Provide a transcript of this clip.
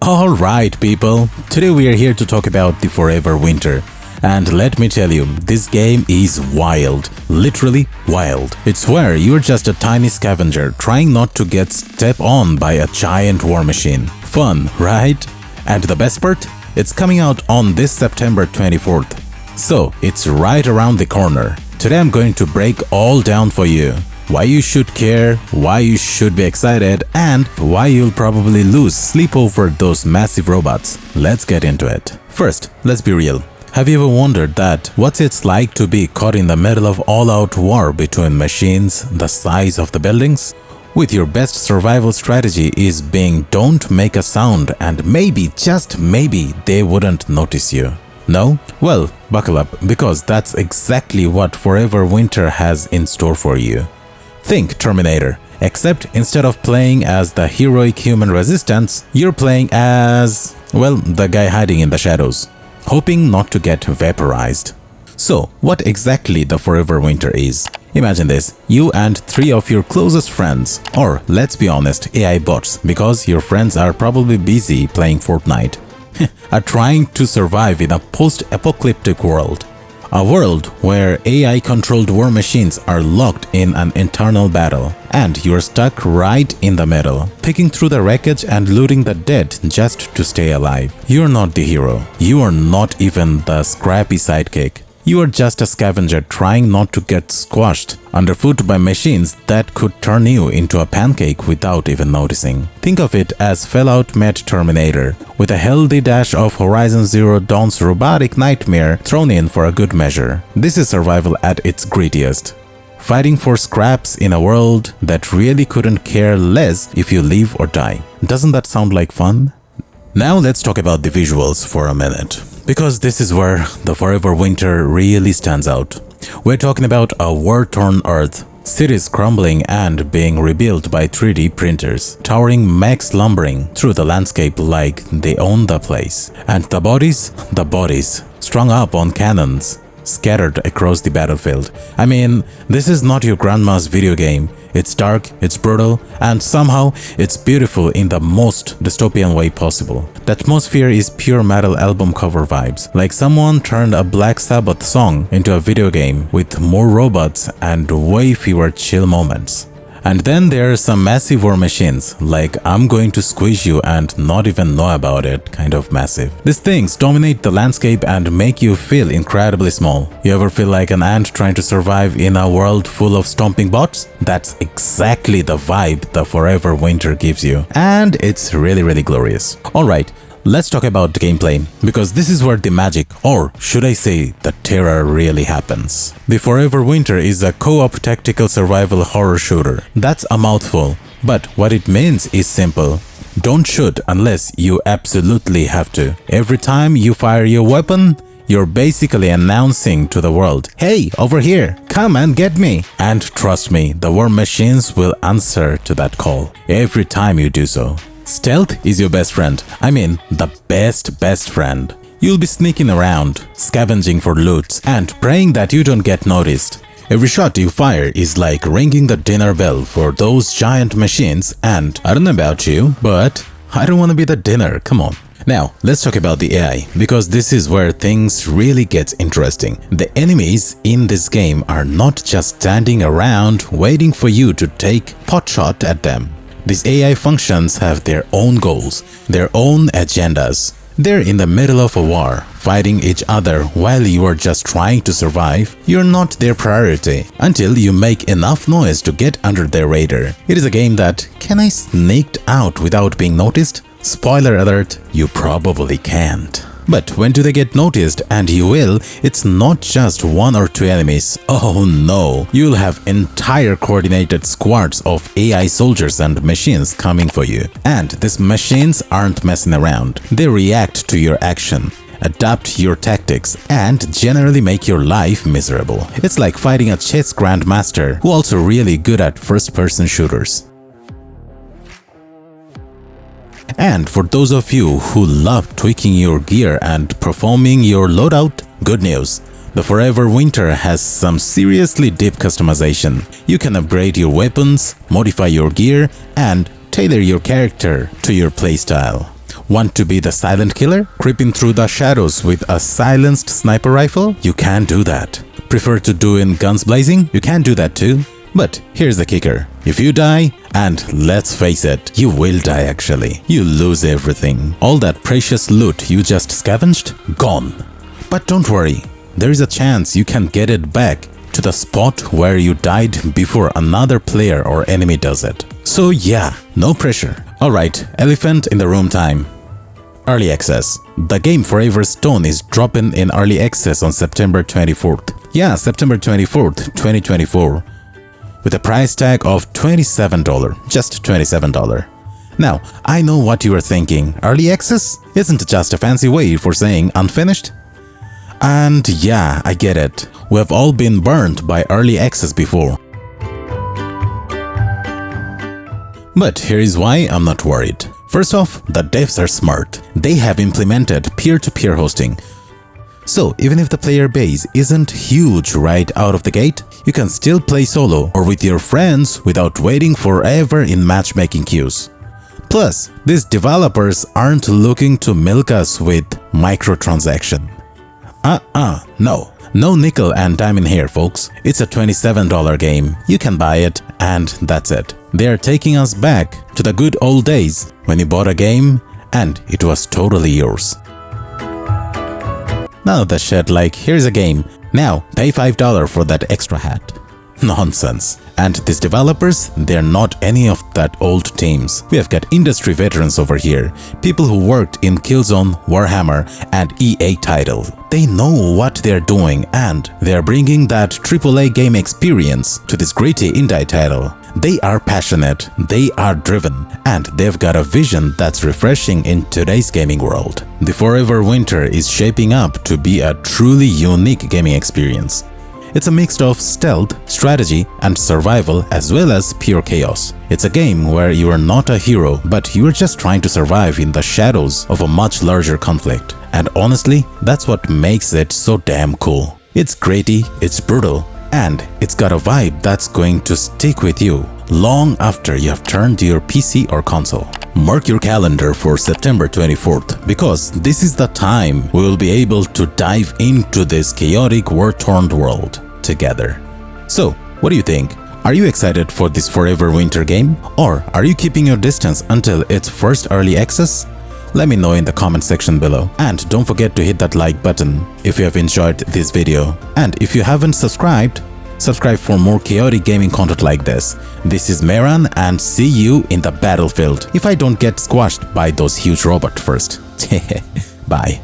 Alright people, today we are here to talk about the Forever Winter. And let me tell you, this game is wild, literally wild. It's where you're just a tiny scavenger trying not to get stepped on by a giant war machine. Fun, right? And the best part? It's coming out on this September 24th. So, it's right around the corner. Today I'm going to break all down for you. Why you should care, why you should be excited, and why you'll probably lose sleep over those massive robots. Let's get into it. First, let's be real. Have you ever wondered that what's it's like to be caught in the middle of all-out war between machines the size of the buildings? With your best survival strategy is being don't make a sound and maybe, just maybe, they wouldn't notice you. No? Well, buckle up, because that's exactly what Forever Winter has in store for you. Think Terminator, except instead of playing as the heroic human resistance, you're playing as, well, the guy hiding in the shadows, hoping not to get vaporized. So, what exactly the Forever Winter is? Imagine this, you and 3 of your closest friends, or let's be honest, AI bots, because your friends are probably busy playing Fortnite, are trying to survive in a post-apocalyptic world. A world where AI-controlled war machines are locked in an internal battle, and you're stuck right in the middle, picking through the wreckage and looting the dead just to stay alive. You're not the hero. You are not even the scrappy sidekick. You are just a scavenger trying not to get squashed underfoot by machines that could turn you into a pancake without even noticing. Think of it as Fallout met Terminator, with a healthy dash of Horizon Zero Dawn's robotic nightmare thrown in for a good measure. This is survival at its grittiest. Fighting for scraps in a world that really couldn't care less if you live or die. Doesn't that sound like fun? Now let's talk about the visuals for a minute, because this is where the Forever Winter really stands out. We're talking about a war-torn Earth, cities crumbling and being rebuilt by 3D printers, towering mechs lumbering through the landscape like they own the place. And the bodies, strung up on cannons, scattered across the battlefield. I mean, this is not your grandma's video game. It's dark, it's brutal, and somehow it's beautiful in the most dystopian way possible. The atmosphere is pure metal album cover vibes, like someone turned a Black Sabbath song into a video game with more robots and way fewer chill moments. And then there are some massive war machines, like I'm going to squish you and not even know about it, kind of massive. These things dominate the landscape and make you feel incredibly small. You ever feel like an ant trying to survive in a world full of stomping bots? That's exactly the vibe the Forever Winter gives you. And it's really glorious. Alright. Let's talk about the gameplay, because this is where the magic, or should I say, the terror really happens. The Forever Winter is a co-op tactical survival horror shooter. That's a mouthful, but what it means is simple. Don't shoot unless you absolutely have to. Every time you fire your weapon, you're basically announcing to the world, hey, over here, come and get me. And trust me, the war machines will answer to that call every time you do so. Stealth is your best friend. I mean, the best friend. You'll be sneaking around, scavenging for loot, and praying that you don't get noticed. Every shot you fire is like ringing the dinner bell for those giant machines, and I don't know about you, but I don't want to be the dinner, come on. Now, let's talk about the AI, because this is where things really get interesting. The enemies in this game are not just standing around waiting for you to take potshot at them. These AI functions have their own goals, their own agendas. They're in the middle of a war, fighting each other while you are just trying to survive. You're not their priority until you make enough noise to get under their radar. It is a game that, can I sneak out without being noticed? Spoiler alert, you probably can't. But when do they get noticed, and you will, it's not just 1 or 2 enemies. Oh no, you'll have entire coordinated squads of AI soldiers and machines coming for you. And these machines aren't messing around. They react to your action, adapt your tactics, and generally make your life miserable. It's like fighting a chess grandmaster who also really good at first-person shooters. And for those of you who love tweaking your gear and performing your loadout, good news. The Forever Winter has some seriously deep customization. You can upgrade your weapons, modify your gear, and tailor your character to your playstyle. Want to be the silent killer, creeping through the shadows with a silenced sniper rifle? You can do that. Prefer to do in guns blazing? You can do that too. But here's the kicker. If you die, and let's face it, you will die actually, you lose everything. All that precious loot you just scavenged, gone. But don't worry, there is a chance you can get it back to the spot where you died before another player or enemy does it. So yeah, no pressure. Alright, elephant in the room time. Early access. The game Forever Stone is dropping in early access on September 24th. Yeah, September 24th, 2024. With a price tag of $27, just $27. Now, I know what you are thinking. Early access isn't just a fancy way for saying unfinished? And yeah, I get it. We have all been burned by early access before. But here is why I'm not worried. First off, the devs are smart. They have implemented peer-to-peer hosting. So even if the player base isn't huge right out of the gate, you can still play solo or with your friends without waiting forever in matchmaking queues. Plus, these developers aren't looking to milk us with microtransaction. No nickel and dime in here, folks. It's a $27 game. You can buy it, and that's it. They are taking us back to the good old days when you bought a game and it was totally yours. Now the shit like, here's a game, now pay $5 for that extra hat. Nonsense. And these developers, they're not any of that old teams. We have got industry veterans over here, people who worked in Killzone, Warhammer, and EA title. They know what they're doing and they're bringing that AAA game experience to this gritty indie title. They are passionate, they are driven, and they've got a vision that's refreshing in today's gaming world. The Forever Winter is shaping up to be a truly unique gaming experience. It's a mix of stealth, strategy, and survival as well as pure chaos. It's a game where you are not a hero, but you are just trying to survive in the shadows of a much larger conflict. And honestly, that's what makes it so damn cool. It's gritty, it's brutal, and it's got a vibe that's going to stick with you long after you have turned to your PC or console. Mark your calendar for September 24th because this is the time we will be able to dive into this chaotic, war-torn world together. So, what do you think? Are you excited for this Forever Winter game? Or are you keeping your distance until its first early access? Let me know in the comment section below. And don't forget to hit that like button if you have enjoyed this video. And if you haven't subscribed, subscribe for more chaotic gaming content like this. This is Meran and see you in the battlefield if I don't get squashed by those huge robots first. Bye.